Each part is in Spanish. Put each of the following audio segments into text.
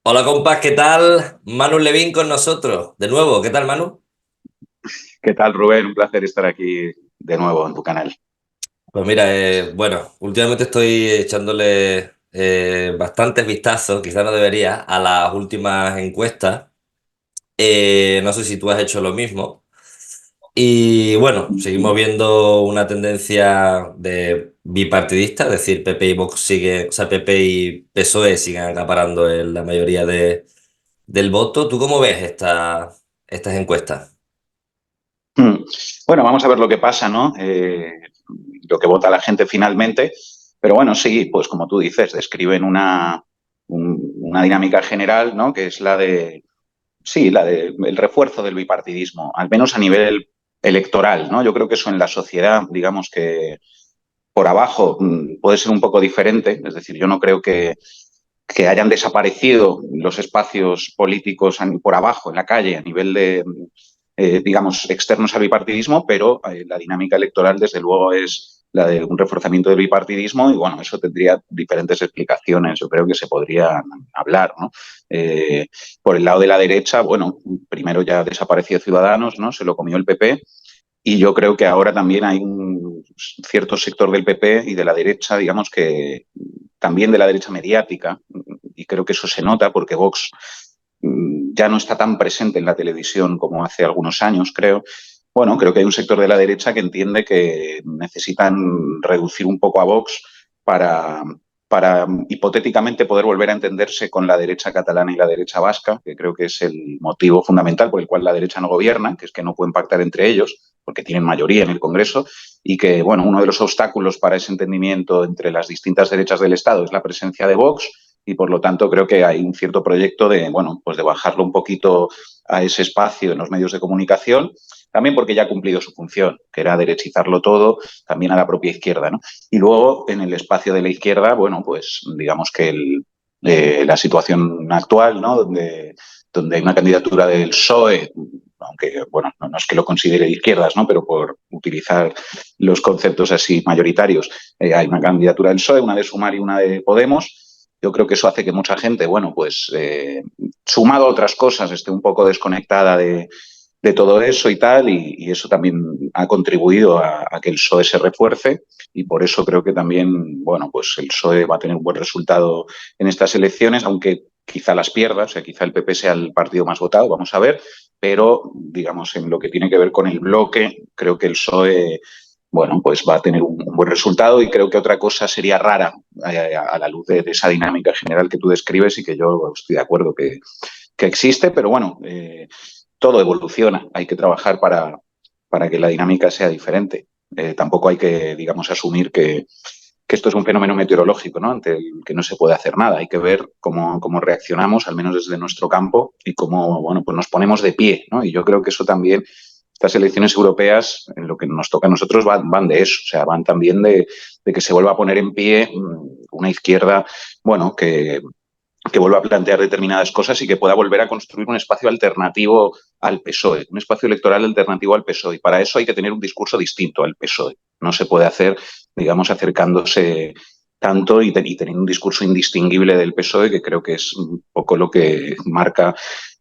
Hola compas, ¿qué tal? Manu Levín con nosotros. De nuevo, ¿qué tal, Manu? ¿Qué tal, Rubén? Un placer estar aquí de nuevo en tu canal. Pues mira, bueno, últimamente estoy echándole bastantes vistazos, quizás no debería, a las últimas encuestas. No sé si tú has hecho lo mismo. Y bueno, seguimos viendo una tendencia de bipartidista, es decir, PP y Vox sigue, o sea, PP y PSOE siguen acaparando la mayoría del voto. ¿Tú cómo ves estas encuestas? Hmm. Bueno, vamos a ver lo que pasa, ¿no? Lo que vota la gente finalmente. Pero bueno, sí, pues como tú dices, describen una dinámica general, ¿no? Que es sí, la de el refuerzo del bipartidismo, al menos a nivel electoral, ¿no? Yo creo que eso en la sociedad, digamos que por abajo puede ser un poco diferente. Es decir, yo no creo que hayan desaparecido los espacios políticos por abajo, en la calle, a nivel de, digamos, externos al bipartidismo, pero la dinámica electoral, desde luego, es la de un reforzamiento del bipartidismo y, bueno, eso tendría diferentes explicaciones. Yo creo que se podría hablar, ¿no? Eh, por el lado de la derecha, bueno, primero ya desapareció Ciudadanos, ¿no? Se lo comió el PP. Y yo creo que ahora también hay un cierto sector del PP y de la derecha, digamos que también de la derecha mediática, y creo que eso se nota porque Vox ya no está tan presente en la televisión como hace algunos años, creo. Bueno, creo que hay un sector de la derecha que entiende que necesitan reducir un poco a Vox para, para hipotéticamente poder volver a entenderse con la derecha catalana y la derecha vasca, que creo que es el motivo fundamental por el cual la derecha no gobierna, que es que no pueden pactar entre ellos, porque tienen mayoría en el Congreso, y que, bueno, uno de los obstáculos para ese entendimiento entre las distintas derechas del Estado es la presencia de Vox, y por lo tanto creo que hay un cierto proyecto de, bueno, pues de bajarlo un poquito a ese espacio en los medios de comunicación, también porque ya ha cumplido su función, que era derechizarlo todo, también a la propia izquierda, ¿no? Y luego, en el espacio de la izquierda, bueno, pues digamos que la situación actual, ¿no? Donde hay una candidatura del PSOE, aunque, bueno, no es que lo considere de izquierdas, ¿no? Pero por utilizar los conceptos así mayoritarios, hay una candidatura del PSOE, una de Sumar y una de Podemos. Yo creo que eso hace que mucha gente, bueno, pues sumado a otras cosas, esté un poco desconectada de todo eso y tal, y eso también ha contribuido a que el PSOE se refuerce, y por eso creo que también, bueno, pues el PSOE va a tener un buen resultado en estas elecciones, aunque quizá las pierda, o sea, quizá el PP sea el partido más votado, vamos a ver, pero digamos en lo que tiene que ver con el bloque, creo que el PSOE, bueno, pues va a tener un buen resultado, y creo que otra cosa sería rara a la luz de esa dinámica general que tú describes y que yo estoy de acuerdo que existe, pero bueno, todo evoluciona, hay que trabajar para que la dinámica sea diferente. Tampoco hay que, digamos, asumir que esto es un fenómeno meteorológico, ¿no? Ante el que no se puede hacer nada. Hay que ver cómo reaccionamos, al menos desde nuestro campo, y cómo, bueno, pues nos ponemos de pie, ¿no? Y yo creo que eso también, estas elecciones europeas, en lo que nos toca a nosotros, van de eso, o sea, van también de que se vuelva a poner en pie una izquierda, bueno, que vuelva a plantear determinadas cosas y que pueda volver a construir un espacio alternativo al PSOE, un espacio electoral alternativo al PSOE. Y para eso hay que tener un discurso distinto al PSOE. No se puede hacer, digamos, acercándose tanto y teniendo un discurso indistinguible del PSOE, que creo que es un poco lo que marca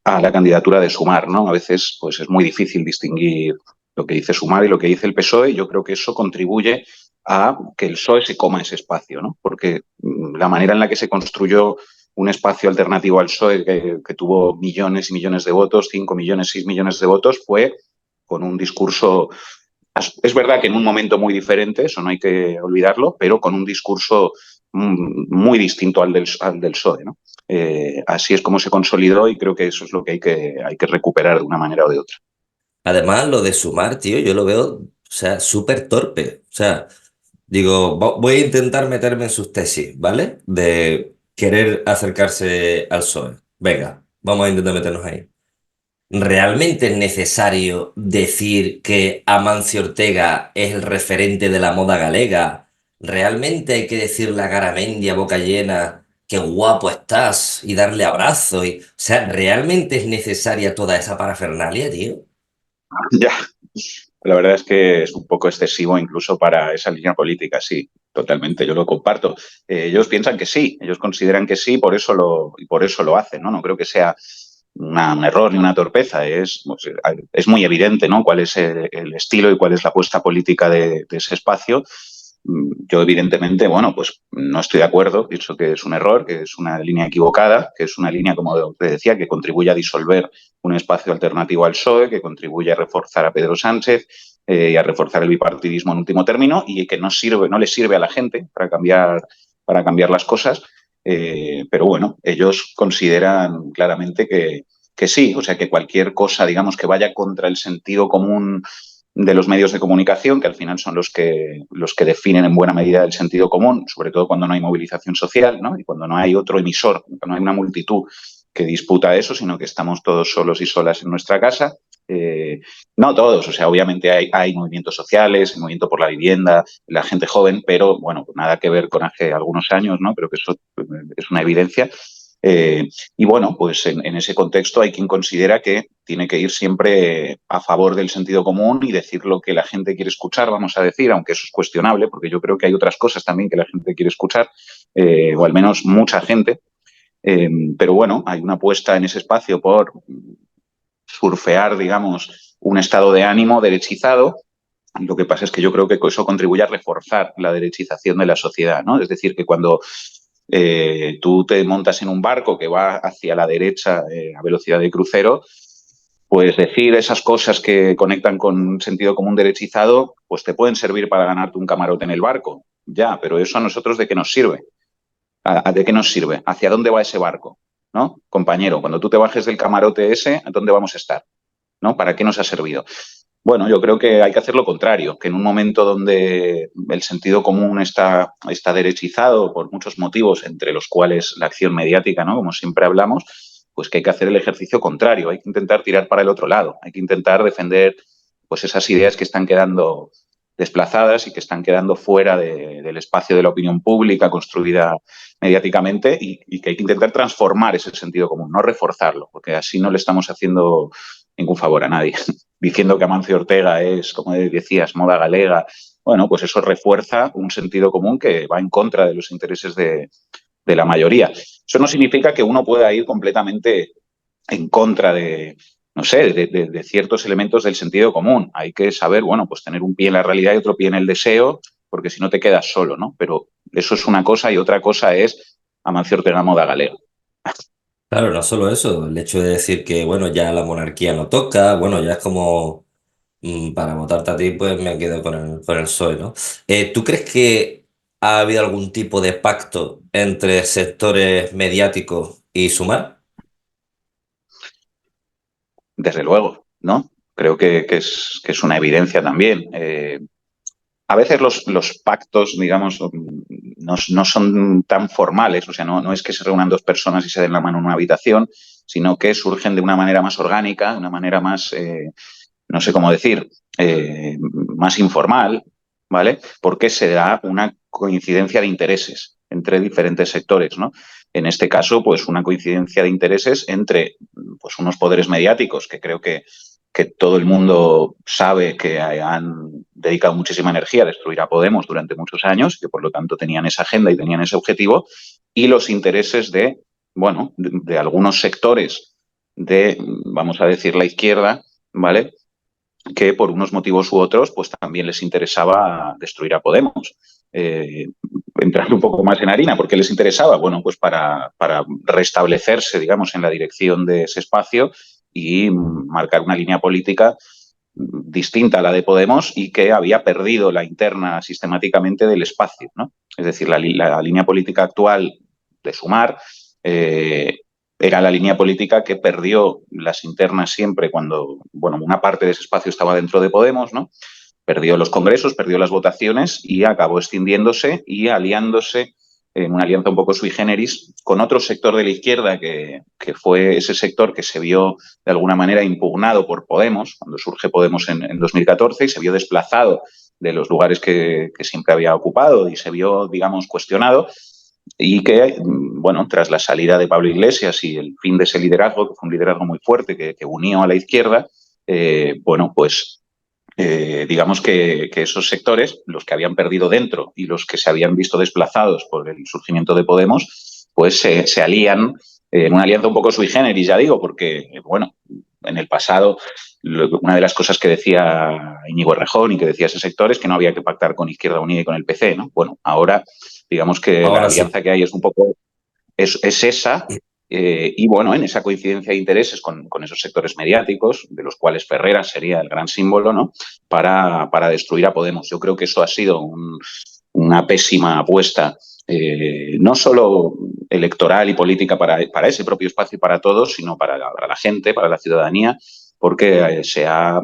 a la candidatura de Sumar, ¿no? A veces pues es muy difícil distinguir lo que dice Sumar y lo que dice el PSOE, y yo creo que eso contribuye a que el PSOE se coma ese espacio, ¿no? Porque la manera en la que se construyó un espacio alternativo al PSOE que tuvo millones y millones de votos, 5 millones, 6 millones de votos, fue con un discurso, es verdad que en un momento muy diferente, eso no hay que olvidarlo, pero con un discurso muy distinto al del PSOE, ¿no? Así es como se consolidó, y creo que eso es lo que hay que recuperar de una manera o de otra. Además, lo de sumar, tío, yo lo veo, o sea, súper torpe. O sea, digo, voy a intentar meterme en sus tesis, ¿vale? De querer acercarse al PSOE. Venga, vamos a intentar meternos ahí. ¿Realmente es necesario decir que Amancio Ortega es el referente de la moda galega? ¿Realmente hay que decirle a Garamendi a boca llena qué guapo estás y darle abrazo? O sea, ¿realmente es necesaria toda esa parafernalia, tío? Ya, la verdad es que es un poco excesivo incluso para esa línea política, sí. totalmente, yo lo comparto. Ellos piensan que sí, ellos consideran que sí, y por eso lo hacen, ¿no? No creo que sea un error ni una torpeza, pues, es muy evidente, ¿no? Cuál es el estilo y cuál es la apuesta política de ese espacio. Yo, evidentemente, bueno, pues no estoy de acuerdo, pienso que es un error, que es una línea equivocada, que es una línea, como te decía, que contribuye a disolver un espacio alternativo al PSOE, que contribuye a reforzar a Pedro Sánchez y a reforzar el bipartidismo en último término y que no sirve, no le sirve a la gente para cambiar las cosas. Pero bueno, ellos consideran claramente que sí, o sea, que cualquier cosa, digamos, que vaya contra el sentido común de los medios de comunicación, que al final son los que definen en buena medida el sentido común, sobre todo cuando no hay movilización social, ¿no? Y cuando no hay otro emisor, cuando no hay una multitud que disputa eso, sino que estamos todos solos y solas en nuestra casa. No todos, o sea, obviamente hay movimientos sociales, el movimiento por la vivienda, la gente joven, pero bueno, nada que ver con hace algunos años, ¿no? Creo que eso es una evidencia. Y bueno, pues en ese contexto hay quien considera que tiene que ir siempre a favor del sentido común y decir lo que la gente quiere escuchar, vamos a decir, aunque eso es cuestionable, porque yo creo que hay otras cosas también que la gente quiere escuchar, o al menos mucha gente. Pero bueno, hay una apuesta en ese espacio por surfear, digamos, un estado de ánimo derechizado. Lo que pasa es que yo creo que eso contribuye a reforzar la derechización de la sociedad, ¿no? Es decir, que cuando tú te montas en un barco que va hacia la derecha a velocidad de crucero, pues decir esas cosas que conectan con un sentido común derechizado, pues te pueden servir para ganarte un camarote en el barco. Ya, pero eso a nosotros ¿de qué nos sirve? ¿De qué nos sirve? ¿Hacia dónde va ese barco? ¿No? Compañero, cuando tú te bajes del camarote ese, ¿a dónde vamos a estar? ¿No? ¿Para qué nos ha servido? Bueno, yo creo que hay que hacer lo contrario, que en un momento donde el sentido común está derechizado por muchos motivos, entre los cuales la acción mediática, ¿no? Como siempre hablamos, pues que hay que hacer el ejercicio contrario, hay que intentar tirar para el otro lado, hay que intentar defender pues esas ideas que están quedando desplazadas y que están quedando fuera del espacio de la opinión pública construida mediáticamente y que hay que intentar transformar ese sentido común, no reforzarlo, porque así no le estamos haciendo ningún favor a nadie. Diciendo que Amancio Ortega es, como decías, moda galega, bueno, pues eso refuerza un sentido común que va en contra de los intereses de la mayoría. Eso no significa que uno pueda ir completamente en contra de, no sé, de ciertos elementos del sentido común. Hay que saber, bueno, pues tener un pie en la realidad y otro pie en el deseo, porque si no te quedas solo, ¿no? Pero eso es una cosa y otra cosa es Amancio Ortega moda galega. Claro, no solo eso, el hecho de decir que, bueno, ya la monarquía no toca, bueno, ya es como, para votarte a ti, pues me quedo con el PSOE, ¿no? ¿Tú crees que ha habido algún tipo de pacto entre sectores mediáticos y Sumar? Desde luego, ¿no? Creo que es una evidencia también. A veces los pactos, digamos, no son tan formales, o sea, no es que se reúnan dos personas y se den la mano en una habitación, sino que surgen de una manera más orgánica, de una manera más, no sé cómo decir, más informal, ¿vale? Porque se da una coincidencia de intereses entre diferentes sectores, ¿no? En este caso, pues una coincidencia de intereses entre pues, unos poderes mediáticos que creo que todo el mundo sabe que han dedicado muchísima energía a destruir a Podemos durante muchos años, que por lo tanto tenían esa agenda y tenían ese objetivo, y los intereses de, bueno, de algunos sectores de, vamos a decir, la izquierda, ¿vale? Que por unos motivos u otros, pues también les interesaba destruir a Podemos. Eh, Entrando un poco más en harina, ¿por qué les interesaba? Bueno, pues para restablecerse, digamos, en la dirección de ese espacio y marcar una línea política distinta a la de Podemos y que había perdido la interna sistemáticamente del espacio, ¿no? Es decir, la línea política actual de Sumar era la línea política que perdió las internas siempre cuando, bueno, una parte de ese espacio estaba dentro de Podemos, ¿no? Perdió los congresos, perdió las votaciones y acabó extindiéndose y aliándose en una alianza un poco sui generis con otro sector de la izquierda que fue ese sector que se vio de alguna manera impugnado por Podemos, cuando surge Podemos en 2014 y se vio desplazado de los lugares que siempre había ocupado y se vio, digamos, cuestionado y que, bueno, tras la salida de Pablo Iglesias y el fin de ese liderazgo, que fue un liderazgo muy fuerte que unió a la izquierda, bueno, pues digamos que esos sectores, los que habían perdido dentro y los que se habían visto desplazados por el surgimiento de Podemos, pues se alían en una alianza un poco sui generis, ya digo, porque, bueno, en el pasado una de las cosas que decía Íñigo Errejón y que decía ese sector es que no había que pactar con Izquierda Unida y con el PC, ¿no? Bueno, ahora digamos que la Ahora sí. alianza que hay es un poco es esa. Y bueno, en esa coincidencia de intereses con esos sectores mediáticos, de los cuales Ferreras sería el gran símbolo, ¿no? Para destruir a Podemos. Yo creo que eso ha sido una pésima apuesta, no solo electoral y política para ese propio espacio y para todos, sino para la gente, para la ciudadanía, porque se ha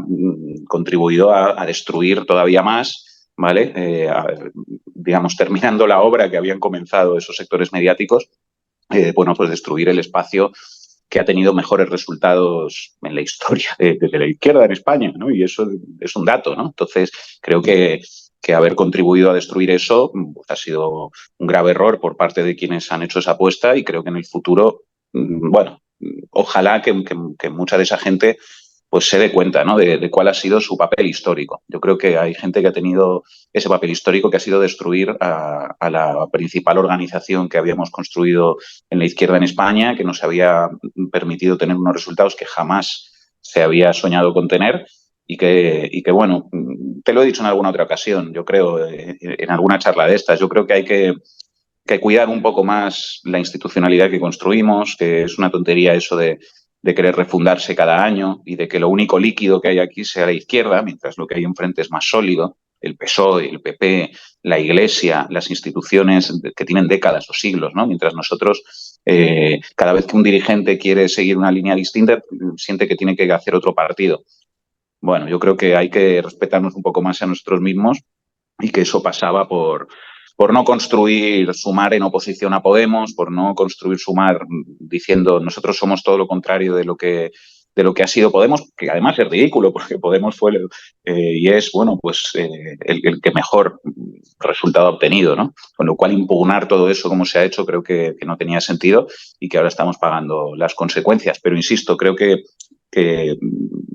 contribuido a destruir todavía más, ¿vale? Digamos, terminando la obra que habían comenzado esos sectores mediáticos, bueno, pues destruir el espacio que ha tenido mejores resultados en la historia de la izquierda en España, ¿no? Y eso es un dato, ¿no? Entonces, creo que haber contribuido a destruir eso pues, ha sido un grave error por parte de quienes han hecho esa apuesta y creo que en el futuro, bueno, ojalá que mucha de esa gente pues se dé cuenta, ¿no? De cuál ha sido su papel histórico. Yo creo que hay gente que ha tenido ese papel histórico que ha sido destruir a la principal organización que habíamos construido en la izquierda en España, que nos había permitido tener unos resultados que jamás se había soñado con tener y que, bueno, te lo he dicho en alguna otra ocasión, yo creo, en alguna charla de estas, yo creo que hay que cuidar un poco más la institucionalidad que construimos, que es una tontería eso de querer refundarse cada año y de que lo único líquido que hay aquí sea la izquierda, mientras lo que hay enfrente es más sólido, el PSOE, el PP, la Iglesia, las instituciones que tienen décadas o siglos, ¿no? Mientras nosotros, cada vez que un dirigente quiere seguir una línea distinta, siente que tiene que hacer otro partido. Bueno, yo creo que hay que respetarnos un poco más a nosotros mismos y que eso pasaba por no construir Sumar en oposición a Podemos, por no construir Sumar diciendo nosotros somos todo lo contrario de lo que ha sido Podemos, que además es ridículo porque Podemos fue y es, bueno, pues el que mejor resultado ha obtenido, ¿no? Con lo cual impugnar todo eso como se ha hecho creo que no tenía sentido y que ahora estamos pagando las consecuencias. Pero insisto, creo que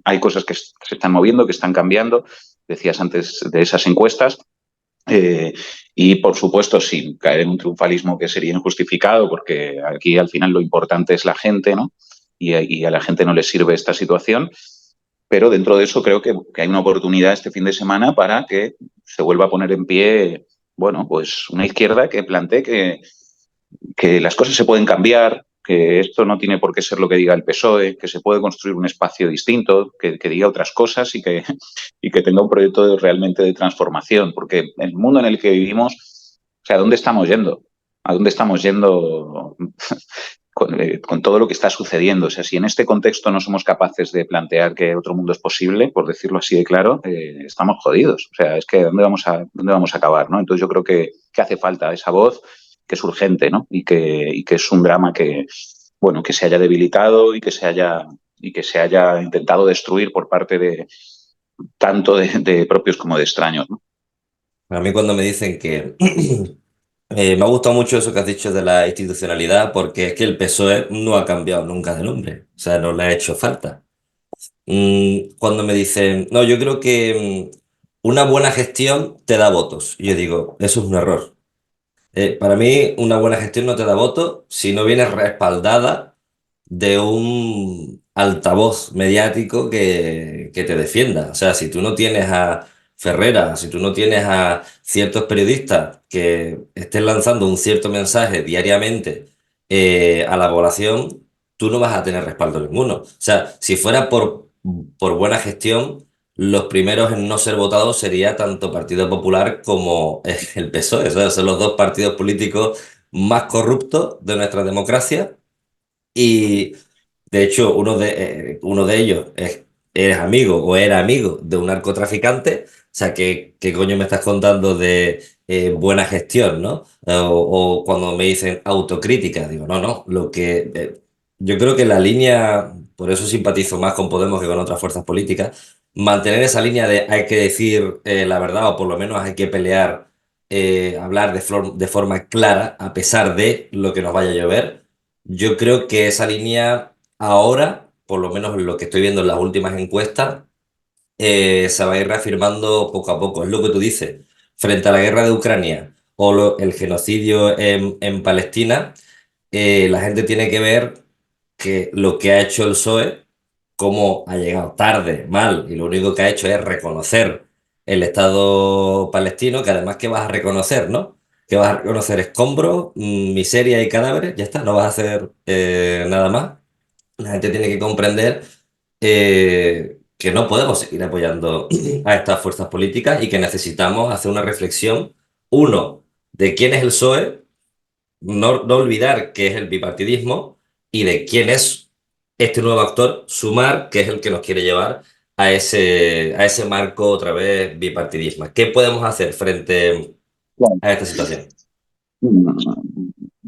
hay cosas que se están moviendo, que están cambiando. Decías antes de esas encuestas, eh, y por supuesto, sin caer en un triunfalismo que sería injustificado, porque aquí al final lo importante es la gente, ¿no? Y a la gente no le sirve esta situación. Pero dentro de eso creo que hay una oportunidad este fin de semana para que se vuelva a poner en pie, bueno, pues una izquierda que plantee que las cosas se pueden cambiar, que esto no tiene por qué ser lo que diga el PSOE, que se puede construir un espacio distinto, que diga otras cosas y que tenga un proyecto realmente de transformación, porque el mundo en el que vivimos, o sea, ¿a dónde estamos yendo? ¿A dónde estamos yendo con todo lo que está sucediendo? O sea, si en este contexto no somos capaces de plantear que otro mundo es posible, por decirlo así de claro, estamos jodidos. O sea, es que ¿dónde vamos a acabar? ¿No? Entonces yo creo que hace falta esa voz que es urgente, ¿no? Y que es un drama que, bueno, que se haya debilitado y que se haya intentado destruir por parte de tanto de propios como de extraños, ¿no? A mí cuando me dicen que me ha gustado mucho eso que has dicho de la institucionalidad, porque es que el PSOE no ha cambiado nunca de nombre, o sea, no le ha hecho falta. Cuando me dicen, no, yo creo que una buena gestión te da votos, y yo digo, eso es un error. Para mí, una buena gestión no te da votos si no viene respaldada de un altavoz mediático que te defienda. O sea, si tú no tienes a Ferrera, si tú no tienes a ciertos periodistas que estén lanzando un cierto mensaje diariamente a la población, tú no vas a tener respaldo ninguno. O sea, si fuera por buena gestión, los primeros en no ser votados sería tanto Partido Popular como el PSOE. O sea, son los dos partidos políticos más corruptos de nuestra democracia y de hecho, uno de ellos es amigo o era amigo de un narcotraficante. O sea, ¿qué coño me estás contando de buena gestión, ¿no? O cuando me dicen autocrítica, digo, no, no. Yo creo que la línea, por eso simpatizo más con Podemos que con otras fuerzas políticas, mantener esa línea de hay que decir la verdad o por lo menos hay que pelear, hablar de forma clara a pesar de lo que nos vaya a llover. Yo creo que esa línea ahora, por lo menos lo que estoy viendo en las últimas encuestas, se va a ir reafirmando poco a poco. Es lo que tú dices. Frente a la guerra de Ucrania o el genocidio en Palestina, la gente tiene que ver que lo que ha hecho el PSOE, cómo ha llegado tarde, mal, y lo único que ha hecho es reconocer el Estado palestino, que además que vas a reconocer, ¿no? Que vas a reconocer escombros, miseria y cadáveres, ya está, no vas a hacer nada más. La gente tiene que comprender que no podemos seguir apoyando a estas fuerzas políticas y que necesitamos hacer una reflexión, uno, de quién es el PSOE, no olvidar qué es el bipartidismo y de quién es este nuevo actor, Sumar, que es el que nos quiere llevar a ese marco otra vez bipartidismo. ¿Qué podemos hacer frente Bueno, a esta situación?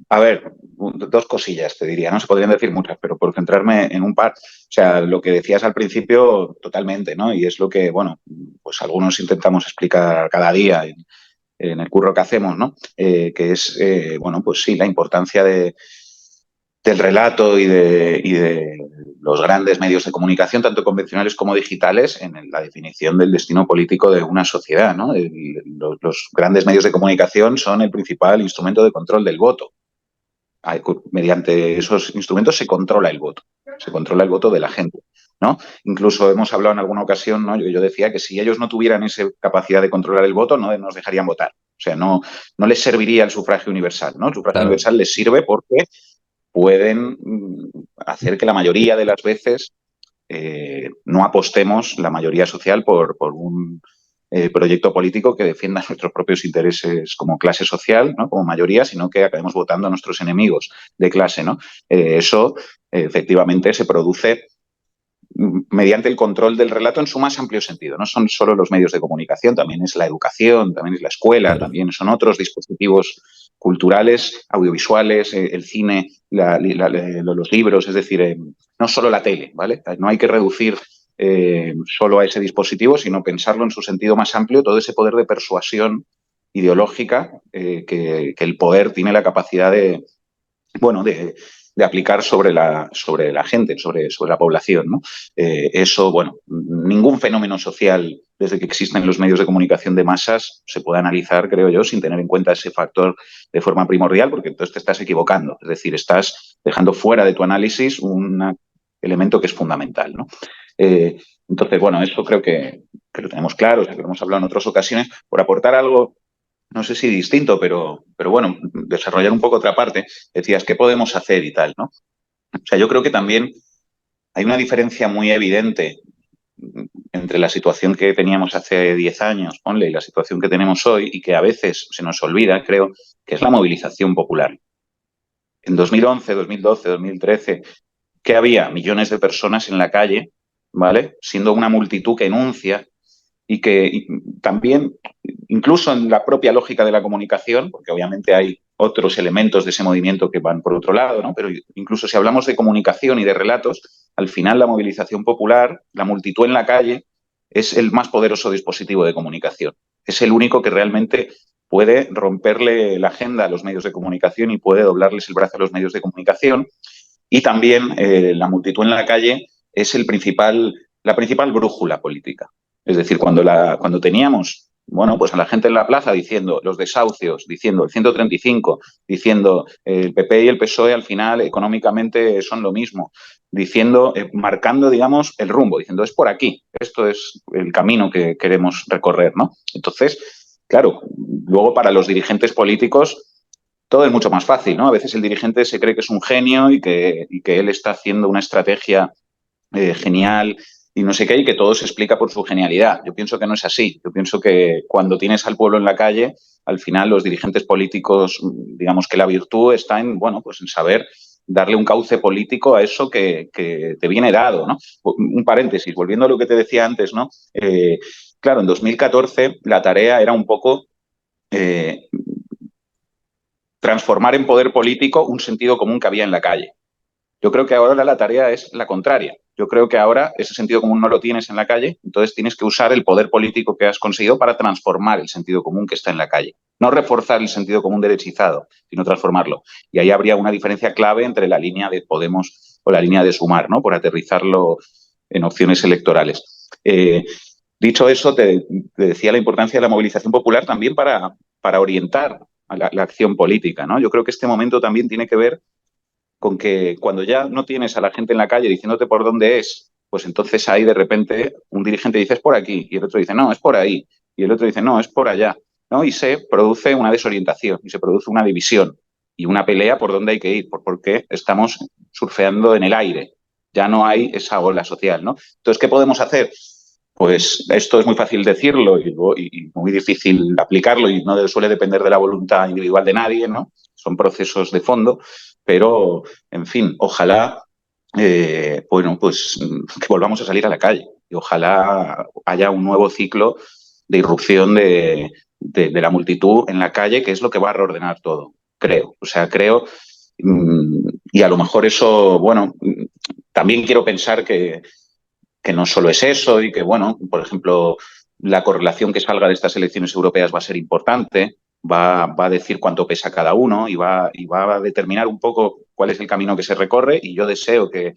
a ver, dos cosillas te diría, no se podrían decir muchas, pero por centrarme en un par, o sea, lo que decías al principio, totalmente, ¿no? Y es lo que, bueno, pues algunos intentamos explicar cada día en el curro que hacemos, ¿no? Que es, bueno, pues sí, la importancia del relato y de los grandes medios de comunicación, tanto convencionales como digitales, en la definición del destino político de una sociedad, ¿no? Los grandes medios de comunicación son el principal instrumento de control del voto. Mediante esos instrumentos se controla el voto de la gente, ¿no? Incluso hemos hablado en alguna ocasión, ¿no? Yo decía que si ellos no tuvieran esa capacidad de controlar el voto, no nos dejarían votar. O sea, no les serviría el sufragio universal, ¿no? El sufragio Claro. universal les sirve porque pueden hacer que la mayoría de las veces no apostemos la mayoría social por un proyecto político que defienda nuestros propios intereses como clase social, ¿no? Como mayoría, sino que acabemos votando a nuestros enemigos de clase, ¿no? Eso efectivamente se produce mediante el control del relato en su más amplio sentido. No son solo los medios de comunicación, también es la educación, también es la escuela, Claro. también son otros dispositivos culturales, audiovisuales, el cine, los libros, es decir, no solo la tele, ¿vale? No hay que reducir solo a ese dispositivo, sino pensarlo en su sentido más amplio, todo ese poder de persuasión ideológica que el poder tiene la capacidad bueno, de aplicar sobre la gente, sobre la población, ¿no? Eso, bueno, ningún fenómeno social desde que existen los medios de comunicación de masas se puede analizar, creo yo, sin tener en cuenta ese factor de forma primordial, porque entonces te estás equivocando. Es decir, estás dejando fuera de tu análisis un elemento que es fundamental, ¿no? Entonces, bueno, eso creo que lo tenemos claro, o sea, que lo hemos hablado en otras ocasiones. Por aportar algo no sé si distinto, pero bueno, desarrollar un poco otra parte, decías, ¿qué podemos hacer y tal, ¿no? O sea, yo creo que también hay una diferencia muy evidente entre la situación que teníamos hace 10 años, ponle, y la situación que tenemos hoy, y que a veces se nos olvida, creo, que es la movilización popular. En 2011, 2012, 2013, ¿qué había? Millones de personas en la calle, ¿vale? Siendo una multitud que enuncia y también, incluso en la propia lógica de la comunicación, porque obviamente hay otros elementos de ese movimiento que van por otro lado, ¿no? Pero incluso si hablamos de comunicación y de relatos, al final la movilización popular, la multitud en la calle, es el más poderoso dispositivo de comunicación. Es el único que realmente puede romperle la agenda a los medios de comunicación y puede doblarles el brazo a los medios de comunicación. Y también la multitud en la calle es la principal brújula política. Es decir, cuando teníamos, bueno, pues a la gente en la plaza diciendo los desahucios, diciendo el 135, diciendo el PP y el PSOE al final económicamente son lo mismo, diciendo, marcando, digamos, el rumbo, diciendo es por aquí, esto es el camino que queremos recorrer, ¿no? Entonces, claro, luego para los dirigentes políticos todo es mucho más fácil, ¿no? A veces el dirigente se cree que es un genio y que él está haciendo una estrategia genial y no sé qué, y que todo se explica por su genialidad. Yo pienso que no es así. Yo pienso que cuando tienes al pueblo en la calle, al final los dirigentes políticos, digamos que la virtud está en, bueno, pues en saber darle un cauce político a eso que te viene dado, ¿no? Un paréntesis, volviendo a lo que te decía antes, ¿no? Claro, en 2014 la tarea era un poco transformar en poder político un sentido común que había en la calle. Yo creo que ahora la tarea es la contraria. Yo creo que ahora ese sentido común no lo tienes en la calle, entonces tienes que usar el poder político que has conseguido para transformar el sentido común que está en la calle. No reforzar el sentido común derechizado, sino transformarlo. Y ahí habría una diferencia clave entre la línea de Podemos o la línea de Sumar, ¿no? Por aterrizarlo en opciones electorales. Dicho eso, te decía la importancia de la movilización popular también para orientar a la acción política, ¿no? Yo creo que este momento también tiene que ver con que cuando ya no tienes a la gente en la calle diciéndote por dónde es, pues entonces ahí de repente un dirigente dice es por aquí y el otro dice no, es por ahí y el otro dice no, es por allá, ¿no? Y se produce una desorientación y se produce una división y una pelea por dónde hay que ir, porque estamos surfeando en el aire. Ya no hay esa ola social, ¿no? Entonces, ¿qué podemos hacer? Pues esto es muy fácil decirlo y muy difícil aplicarlo y no suele depender de la voluntad individual de nadie, ¿no? Son procesos de fondo, pero, en fin, ojalá, bueno, pues que volvamos a salir a la calle y ojalá haya un nuevo ciclo de irrupción de la multitud en la calle, que es lo que va a reordenar todo, creo. O sea, creo, y a lo mejor eso, bueno, también quiero pensar que no solo es eso y que, bueno, por ejemplo, la correlación que salga de estas elecciones europeas va a ser importante, va a decir cuánto pesa cada uno y va a determinar un poco cuál es el camino que se recorre y yo deseo que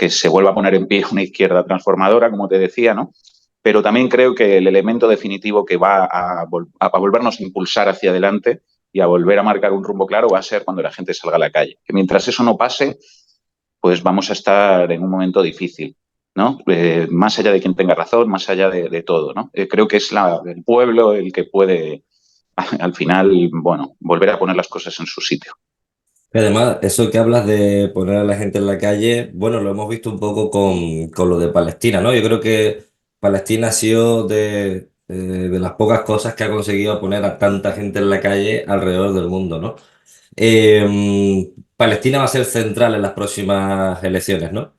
se vuelva a poner en pie una izquierda transformadora, como te decía, ¿no? Pero también creo que el elemento definitivo que va a volvernos a impulsar hacia adelante y a volver a marcar un rumbo claro va a ser cuando la gente salga a la calle. Que mientras eso no pase, pues vamos a estar en un momento difícil, ¿no? Más allá de quien tenga razón, más allá de todo, ¿no? Creo que es el pueblo el que puede, al final, bueno, volver a poner las cosas en su sitio. Y además, eso que hablas de poner a la gente en la calle, bueno, lo hemos visto un poco con lo de Palestina, ¿no? Yo creo que Palestina ha sido de las pocas cosas que ha conseguido poner a tanta gente en la calle alrededor del mundo, ¿no? Palestina va a ser central en las próximas elecciones, ¿no?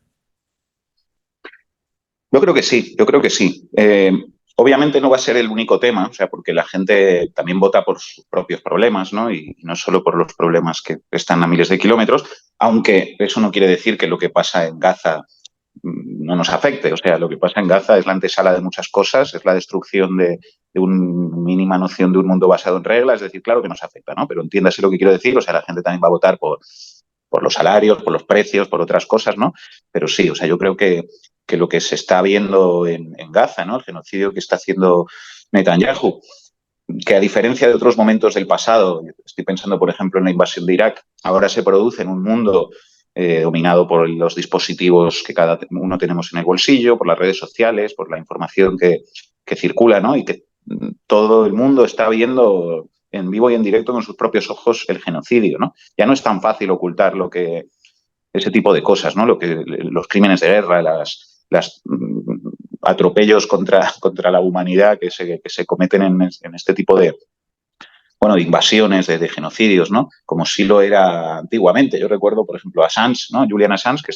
Yo creo que sí, yo creo que sí. Obviamente no va a ser el único tema, o sea, porque la gente también vota por sus propios problemas, ¿no? Y no solo por los problemas que están a miles de kilómetros, aunque eso no quiere decir que lo que pasa en Gaza no nos afecte. O sea, lo que pasa en Gaza es la antesala de muchas cosas, es la destrucción de una mínima noción de un mundo basado en reglas, es decir, claro que nos afecta, ¿no? Pero entiéndase lo que quiero decir, o sea, la gente también va a votar por los salarios, por los precios, por otras cosas, ¿no? Pero sí, o sea, yo creo que lo que se está viendo en Gaza, ¿no? El genocidio que está haciendo Netanyahu, que a diferencia de otros momentos del pasado, estoy pensando, por ejemplo, en la invasión de Irak, ahora se produce en un mundo dominado por los dispositivos que cada uno tenemos en el bolsillo, por las redes sociales, por la información que circula, ¿no? Y que todo el mundo está viendo en vivo y en directo con sus propios ojos el genocidio, ¿no? Ya no es tan fácil ocultar lo que ese tipo de cosas, ¿no? Lo que los crímenes de guerra, las atropellos contra la humanidad que se cometen en este tipo de, bueno, de invasiones, genocidios, ¿no? Como sí lo era antiguamente. Yo recuerdo, por ejemplo, a Assange, ¿no? Julian Assange, que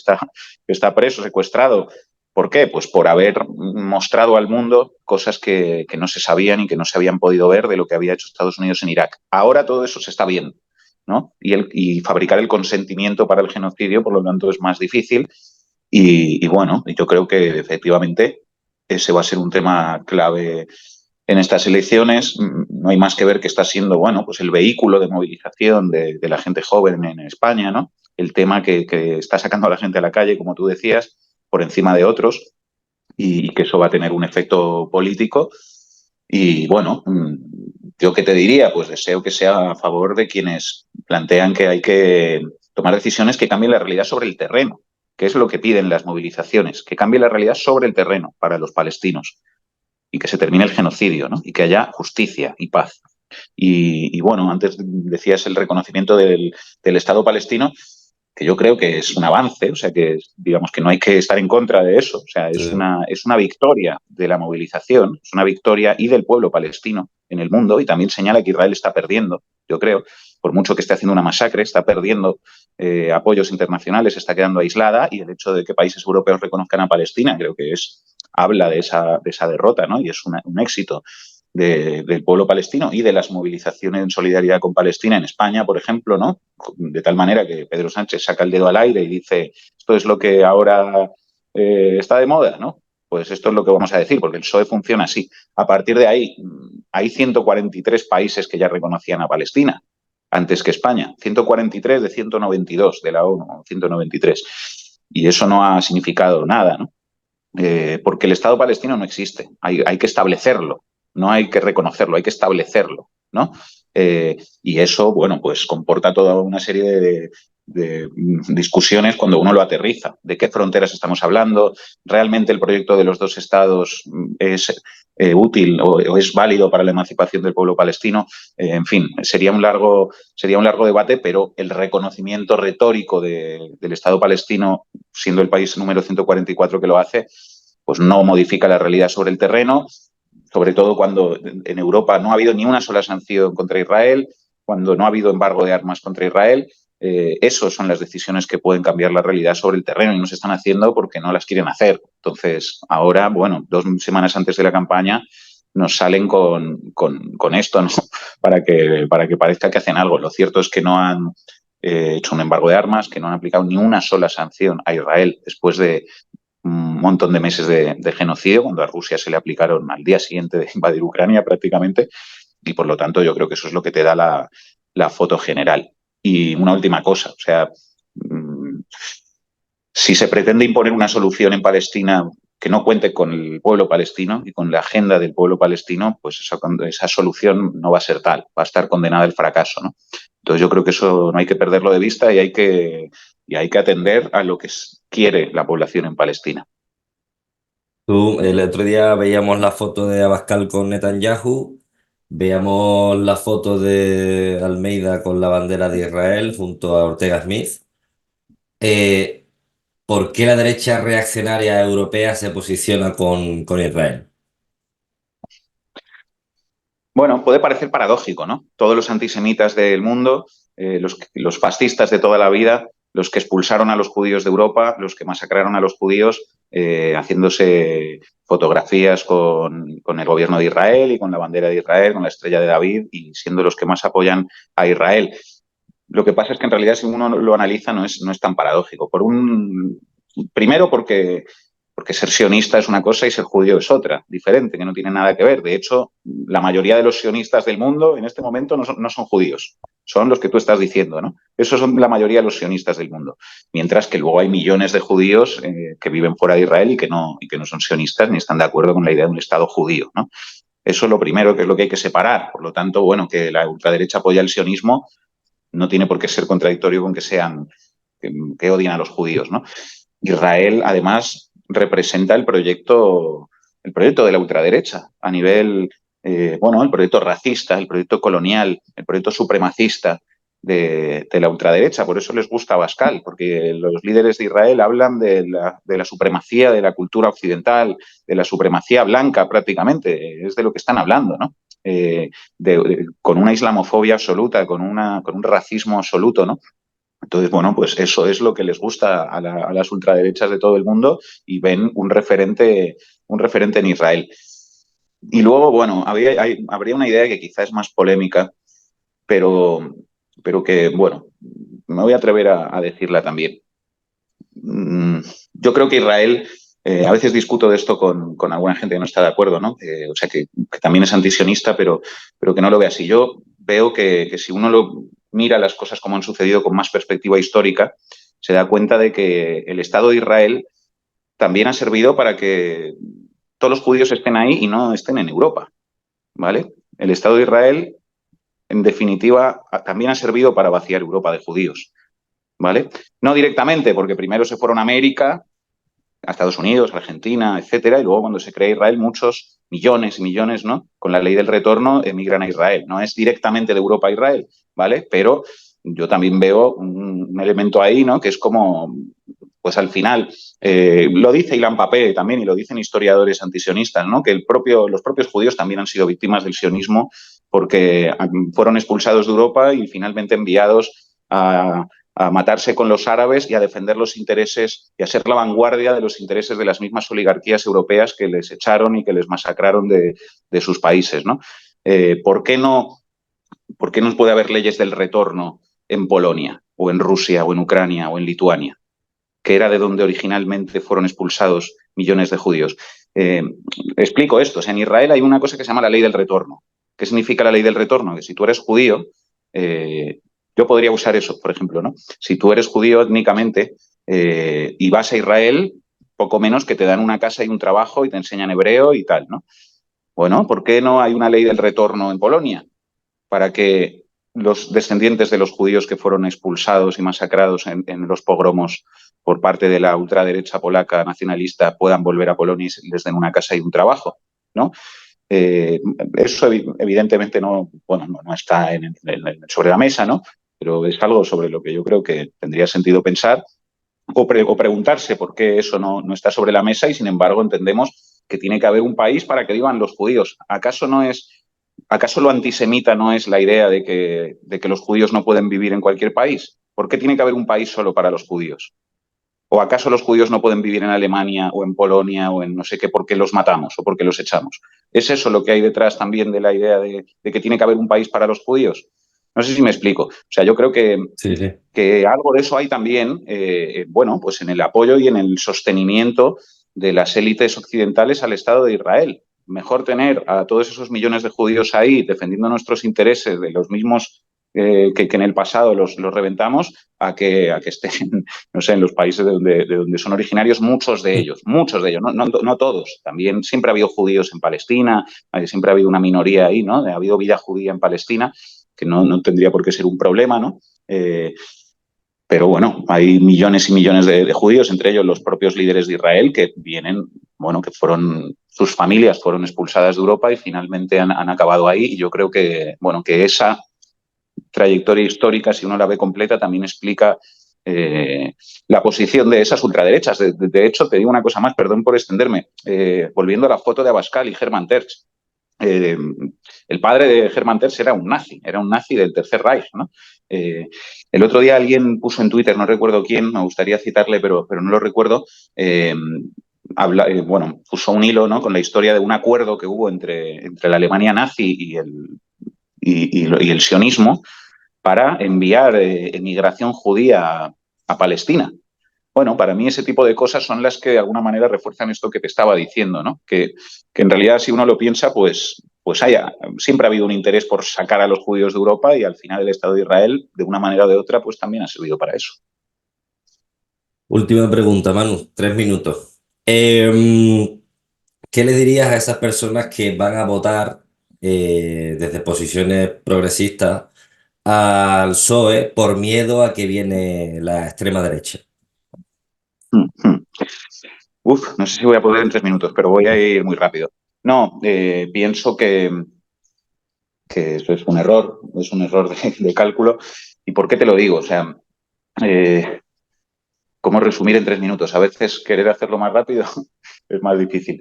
está preso, secuestrado. ¿Por qué? Pues por haber mostrado al mundo cosas que no se sabían y que no se habían podido ver de lo que había hecho Estados Unidos en Irak. Ahora todo eso se está viendo, ¿no? Y fabricar el consentimiento para el genocidio, por lo tanto, es más difícil. Y bueno, yo creo que efectivamente ese va a ser un tema clave en estas elecciones. No hay más que ver que está siendo, bueno, pues el vehículo de movilización de la gente joven en España, ¿no? El tema que está sacando a la gente a la calle, como tú decías, por encima de otros, y que eso va a tener un efecto político. Y bueno, yo qué te diría, pues deseo que sea a favor de quienes plantean que hay que tomar decisiones que cambien la realidad sobre el terreno, que es lo que piden las movilizaciones, que cambie la realidad sobre el terreno para los palestinos y que se termine el genocidio, ¿no? Y que haya justicia y paz. Bueno, antes decías el reconocimiento del Estado palestino, que yo creo que es un avance, o sea, que digamos que no hay que estar en contra de eso, o sea, Sí. es una victoria de la movilización, es una victoria y del pueblo palestino en el mundo y también señala que Israel está perdiendo, yo creo, por mucho que esté haciendo una masacre, está perdiendo apoyos internacionales, está quedando aislada y el hecho de que países europeos reconozcan a Palestina creo que habla de esa derrota, ¿no? Y es un éxito del pueblo palestino y de las movilizaciones en solidaridad con Palestina en España, por ejemplo, ¿no? De tal manera que Pedro Sánchez saca el dedo al aire y dice, esto es lo que ahora está de moda, ¿no? Pues esto es lo que vamos a decir, porque el PSOE funciona así. A partir de ahí, hay 143 países que ya reconocían a Palestina antes que España. 143 de 192 de la ONU, 193. Y eso no ha significado nada, ¿no? porque el Estado palestino no existe. Hay que establecerlo, no hay que reconocerlo, hay que establecerlo, ¿no? Y eso, bueno, pues comporta toda una serie de discusiones cuando uno lo aterriza. ¿De qué fronteras estamos hablando? ¿Realmente el proyecto de los dos estados es útil o es válido para la emancipación del pueblo palestino? En fin, sería un largo debate, pero el reconocimiento retórico del Estado palestino, siendo el país número 144 que lo hace, pues no modifica la realidad sobre el terreno, sobre todo cuando en Europa no ha habido ni una sola sanción contra Israel, cuando no ha habido embargo de armas contra Israel. Esas son las decisiones que pueden cambiar la realidad sobre el terreno y no se están haciendo porque no las quieren hacer. Entonces, ahora, bueno, 2 semanas antes de la campaña, nos salen con esto, ¿no? Para que parezca que hacen algo. Lo cierto es que no han hecho un embargo de armas, que no han aplicado ni una sola sanción a Israel después de un montón de meses de genocidio, cuando a Rusia se le aplicaron al día siguiente de invadir Ucrania prácticamente, y por lo tanto yo creo que eso es lo que te da la foto general. Y una última cosa, o sea, si se pretende imponer una solución en Palestina que no cuente con el pueblo palestino y con la agenda del pueblo palestino, pues esa solución no va a ser tal, va a estar condenada al fracaso, ¿no? Entonces yo creo que eso no hay que perderlo de vista y hay que atender a lo que quiere la población en Palestina. Tú, el otro día veíamos la foto de Abascal con Netanyahu, veíamos la foto de Almeida con la bandera de Israel junto a Ortega Smith. Eh, ¿Por qué la derecha reaccionaria europea se posiciona con Israel? Bueno, puede parecer paradójico, ¿no? Todos los antisemitas del mundo, los fascistas de toda la vida, los que expulsaron a los judíos de Europa, los que masacraron a los judíos, haciéndose fotografías con el gobierno de Israel y con la bandera de Israel, con la estrella de David y siendo los que más apoyan a Israel. Lo que pasa es que en realidad si uno lo analiza no es tan paradójico. Primero porque ser sionista es una cosa y ser judío es otra, diferente, que no tiene nada que ver. De hecho, la mayoría de los sionistas del mundo en este momento no son judíos, son los que tú estás diciendo, ¿no? Esos son la mayoría de los sionistas del mundo. Mientras que luego hay millones de judíos que viven fuera de Israel y que no son sionistas ni están de acuerdo con la idea de un Estado judío, ¿no? Eso es lo primero, que es lo que hay que separar. Por lo tanto, bueno, que la ultraderecha apoya el sionismo no tiene por qué ser contradictorio con que odien a los judíos, ¿no? Israel, además, representa el proyecto de la ultraderecha a nivel, bueno, el proyecto racista, el proyecto colonial, el proyecto supremacista de la ultraderecha. Por eso les gusta Abascal, porque los líderes de Israel hablan de la supremacía de la cultura occidental, de la supremacía blanca prácticamente, es de lo que están hablando, ¿no? Con una islamofobia absoluta, con un racismo absoluto, ¿no? Entonces, bueno, pues eso es lo que les gusta a las ultraderechas de todo el mundo y ven un referente en Israel. Y luego, bueno, habría una idea que quizás es más polémica, pero, pero que, bueno, me voy a atrever a decirla también. Yo creo que Israel, a veces discuto de esto con alguna gente que no está de acuerdo, ¿no? O sea, que también es antisionista, pero que no lo ve así. Yo veo que si uno mira las cosas como han sucedido con más perspectiva histórica, se da cuenta de que el Estado de Israel también ha servido para que todos los judíos estén ahí y no estén en Europa, ¿vale? El Estado de Israel, en definitiva, también ha servido para vaciar Europa de judíos, ¿vale? No directamente, porque primero se fueron a América, a Estados Unidos, a Argentina, etcétera, y luego cuando se crea Israel, muchos millones y millones, ¿no? Con la ley del retorno emigran a Israel. No es directamente de Europa a Israel, ¿vale? Pero yo también veo un elemento ahí, ¿no? Que es como, pues al final, lo dice Ilan Papé también y lo dicen historiadores antisionistas, ¿no? Que los propios judíos también han sido víctimas del sionismo porque fueron expulsados de Europa y finalmente enviados a matarse con los árabes y a defender los intereses y a ser la vanguardia de los intereses de las mismas oligarquías europeas que les echaron y que les masacraron de sus países, ¿no? ¿Por qué no? ¿Por qué no puede haber leyes del retorno en Polonia o en Rusia o en Ucrania o en Lituania, que era de donde originalmente fueron expulsados millones de judíos? Eh, Explico esto. O sea, en Israel hay una cosa que se llama la ley del retorno. ¿Qué significa la ley del retorno? Que si tú eres judío, yo podría usar eso, por ejemplo, ¿no? Si tú eres judío étnicamente y vas a Israel, poco menos que te dan una casa y un trabajo y te enseñan hebreo y tal, ¿no? Bueno, ¿por qué no hay una ley del retorno en Polonia para que los descendientes de los judíos que fueron expulsados y masacrados en los pogromos por parte de la ultraderecha polaca nacionalista puedan volver a Polonia y les den una casa y un trabajo, ¿no? Eh, Eso evidentemente no, bueno, no está sobre la mesa, ¿no? Pero es algo sobre lo que yo creo que tendría sentido pensar o preguntarse por qué eso no está sobre la mesa y sin embargo entendemos que tiene que haber un país para que vivan los judíos. ¿Acaso lo antisemita no es la idea de que los judíos no pueden vivir en cualquier país? ¿Por qué tiene que haber un país solo para los judíos? ¿O acaso los judíos no pueden vivir en Alemania o en Polonia o en no sé qué porque los matamos o porque los echamos? ¿Es eso lo que hay detrás también de la idea de que tiene que haber un país para los judíos? No sé si me explico. O sea, yo creo Sí, sí. que algo de eso hay también, bueno, pues en el apoyo y en el sostenimiento de las élites occidentales al Estado de Israel. Mejor tener a todos esos millones de judíos ahí defendiendo nuestros intereses de los mismos que en el pasado los reventamos a que estén, no sé, en los países de donde son originarios muchos de ellos, no todos. También siempre ha habido judíos en Palestina, siempre ha habido una minoría ahí, ¿no? Ha habido vida judía en Palestina, que no tendría por qué ser un problema, ¿no? Pero bueno, hay millones y millones de judíos, entre ellos los propios líderes de Israel, que vienen, bueno, sus familias fueron expulsadas de Europa y finalmente han acabado ahí. Y yo creo que, bueno, que esa trayectoria histórica, si uno la ve completa, también explica la posición de esas ultraderechas. De hecho, te digo una cosa más, perdón por extenderme, volviendo a la foto de Abascal y Hermann Tertsch. Eh, el padre de Hermann Tertsch era un nazi del Tercer Reich, ¿no? Eh, el otro día alguien puso en Twitter, no recuerdo quién, me gustaría citarle, pero no lo recuerdo, bueno, puso un hilo, ¿no?, con la historia de un acuerdo que hubo entre la Alemania nazi y el sionismo para enviar emigración judía a Palestina. Bueno, para mí ese tipo de cosas son las que de alguna manera refuerzan esto que te estaba diciendo, ¿no? Que en realidad, si uno lo piensa, pues siempre ha habido un interés por sacar a los judíos de Europa y al final el Estado de Israel, de una manera o de otra, pues también ha servido para eso. Última pregunta, Manu, 3 minutos. ¿Qué le dirías a esas personas que van a votar desde posiciones progresistas al PSOE por miedo a que viene la extrema derecha? Uf, no sé si voy a poder en 3 minutos, pero voy a ir muy rápido. No, pienso que eso es un error de cálculo. ¿Y por qué te lo digo? O sea, eh, ¿cómo resumir en 3 minutos? A veces querer hacerlo más rápido es más difícil.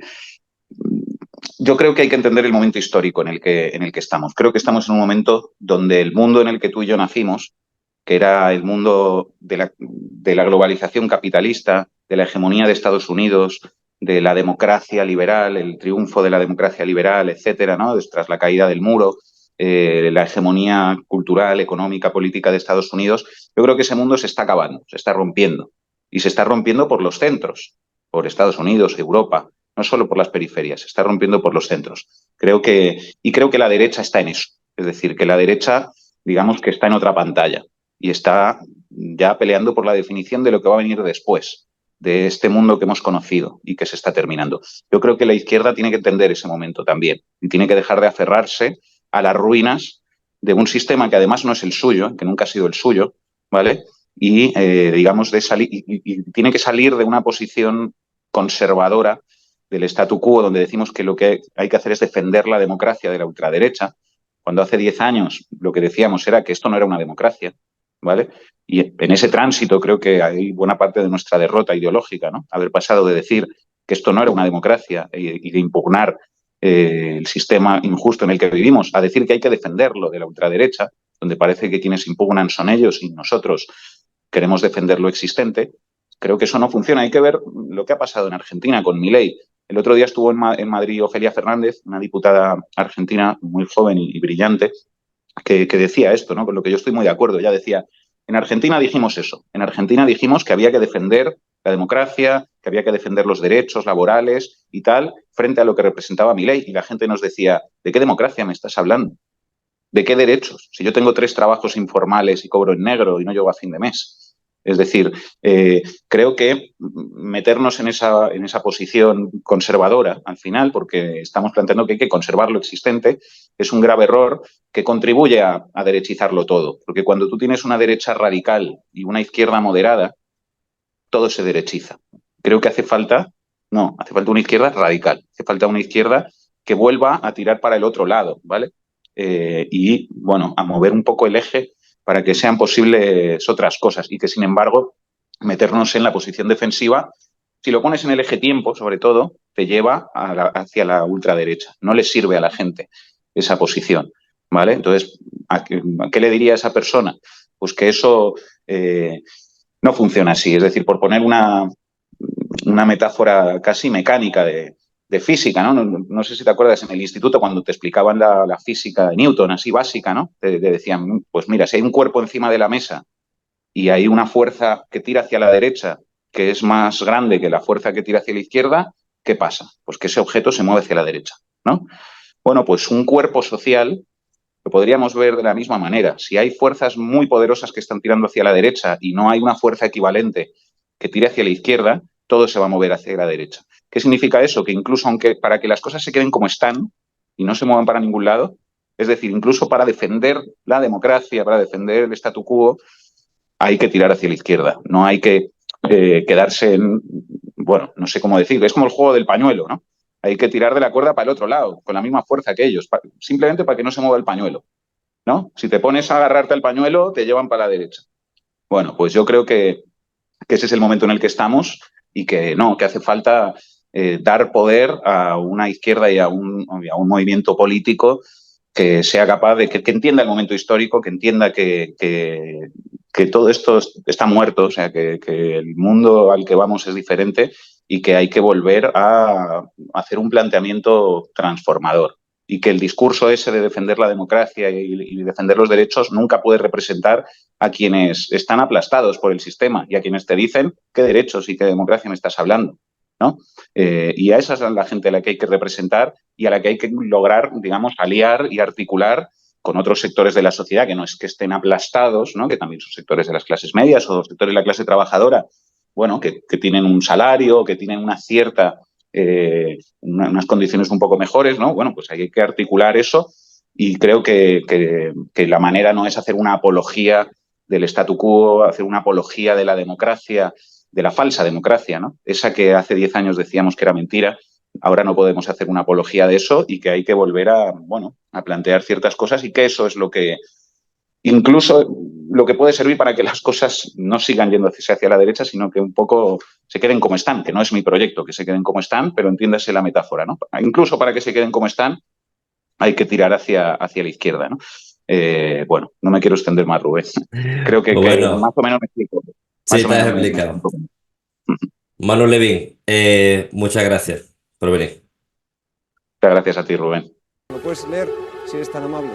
Yo creo que hay que entender el momento histórico en el que estamos. Creo que estamos en un momento donde el mundo en el que tú y yo nacimos, que era el mundo de la globalización capitalista, de la hegemonía de Estados Unidos, de la democracia liberal, el triunfo de la democracia liberal, etcétera, ¿no?, tras la caída del muro, la hegemonía cultural, económica, política de Estados Unidos, yo creo que ese mundo se está acabando, se está rompiendo. Y se está rompiendo por los centros, por Estados Unidos, Europa, no solo por las periferias, se está rompiendo por los centros. Creo que la derecha está en eso. Es decir, que la derecha, digamos que está en otra pantalla y está ya peleando por la definición de lo que va a venir después de este mundo que hemos conocido y que se está terminando. Yo creo que la izquierda tiene que entender ese momento también y tiene que dejar de aferrarse a las ruinas de un sistema que además no es el suyo, que nunca ha sido el suyo, ¿vale? Y, digamos, y tiene que salir de una posición conservadora del statu quo, donde decimos que lo que hay que hacer es defender la democracia de la ultraderecha, cuando hace 10 años lo que decíamos era que esto no era una democracia, ¿vale? Y en ese tránsito creo que hay buena parte de nuestra derrota ideológica, ¿no? Haber pasado de decir que esto no era una democracia y de impugnar el sistema injusto en el que vivimos, a decir que hay que defenderlo de la ultraderecha, donde parece que quienes impugnan son ellos y nosotros queremos defender lo existente. Creo que eso no funciona. Hay que ver lo que ha pasado en Argentina con Milei. El otro día estuvo en Madrid Ofelia Fernández, una diputada argentina muy joven y brillante, que decía esto, ¿no?, con lo que yo estoy muy de acuerdo. Ella decía, en Argentina dijimos eso, en Argentina dijimos que había que defender la democracia, que había que defender los derechos laborales y tal, frente a lo que representaba Milei. Y la gente nos decía, ¿de qué democracia me estás hablando? ¿De qué derechos? Si yo tengo 3 trabajos informales y cobro en negro y no llego a fin de mes. Es decir, creo que meternos en esa posición conservadora al final, porque estamos planteando que hay que conservar lo existente, es un grave error que contribuye a derechizarlo todo. Porque cuando tú tienes una derecha radical y una izquierda moderada, todo se derechiza. Creo que hace falta una izquierda radical, hace falta una izquierda que vuelva a tirar para el otro lado, ¿vale? Y, bueno, a mover un poco el eje para que sean posibles otras cosas y que, sin embargo, meternos en la posición defensiva, si lo pones en el eje tiempo, sobre todo, te lleva hacia la ultraderecha. No le sirve a la gente esa posición, ¿vale? Entonces, ¿a qué le diría a esa persona? Pues que eso no funciona así. Es decir, por poner una metáfora casi mecánica de física, ¿no? ¿no? sé si te acuerdas en el instituto cuando te explicaban la física de Newton, así básica, ¿no? Te decían, pues mira, si hay un cuerpo encima de la mesa y hay una fuerza que tira hacia la derecha que es más grande que la fuerza que tira hacia la izquierda, ¿qué pasa? Pues que ese objeto se mueve hacia la derecha, ¿no? Bueno, pues un cuerpo social lo podríamos ver de la misma manera. Si hay fuerzas muy poderosas que están tirando hacia la derecha y no hay una fuerza equivalente que tire hacia la izquierda, todo se va a mover hacia la derecha. ¿Qué significa eso? Que incluso aunque para que las cosas se queden como están y no se muevan para ningún lado, es decir, incluso para defender la democracia, para defender el statu quo, hay que tirar hacia la izquierda. No hay que quedarse en, bueno, no sé cómo decir, es como el juego del pañuelo, ¿no? Hay que tirar de la cuerda para el otro lado, con la misma fuerza que ellos, simplemente para que no se mueva el pañuelo, ¿no? Si te pones a agarrarte al pañuelo, te llevan para la derecha. Bueno, pues yo creo que ese es el momento en el que estamos y que no, que hace falta dar poder a una izquierda y a un movimiento político que sea capaz de que entienda el momento histórico, que entienda que todo esto está muerto, o sea, que el mundo al que vamos es diferente y que hay que volver a hacer un planteamiento transformador y que el discurso ese de defender la democracia y defender los derechos nunca puede representar a quienes están aplastados por el sistema y a quienes te dicen qué derechos y qué democracia me estás hablando, ¿no? Y a esa es la gente a la que hay que representar y a la que hay que lograr, digamos, aliar y articular con otros sectores de la sociedad que no es que estén aplastados, ¿no? Que también son sectores de las clases medias o sectores de la clase trabajadora, bueno, que tienen un salario, que tienen una cierta unas condiciones un poco mejores, ¿no? Bueno, pues hay que articular eso y creo que la manera no es hacer una apología del statu quo, hacer una apología de la democracia, de la falsa democracia, ¿no? Esa que hace 10 años decíamos que era mentira, ahora no podemos hacer una apología de eso y que hay que volver a, bueno, a plantear ciertas cosas y que eso es lo que incluso lo que puede servir para que las cosas no sigan yendo hacia la derecha, sino que un poco se queden como están, que no es mi proyecto, que se queden como están, pero entiéndase la metáfora, ¿no? Incluso para que se queden como están, hay que tirar hacia la izquierda, ¿no? Bueno, no me quiero extender más, Rubén. Creo que más Bueno, o menos me explico. Más sí, o te has menos me explicado. explico. Manu Levin, muchas gracias por venir. Muchas gracias a ti, Rubén. ¿Lo puedes leer si eres tan amable?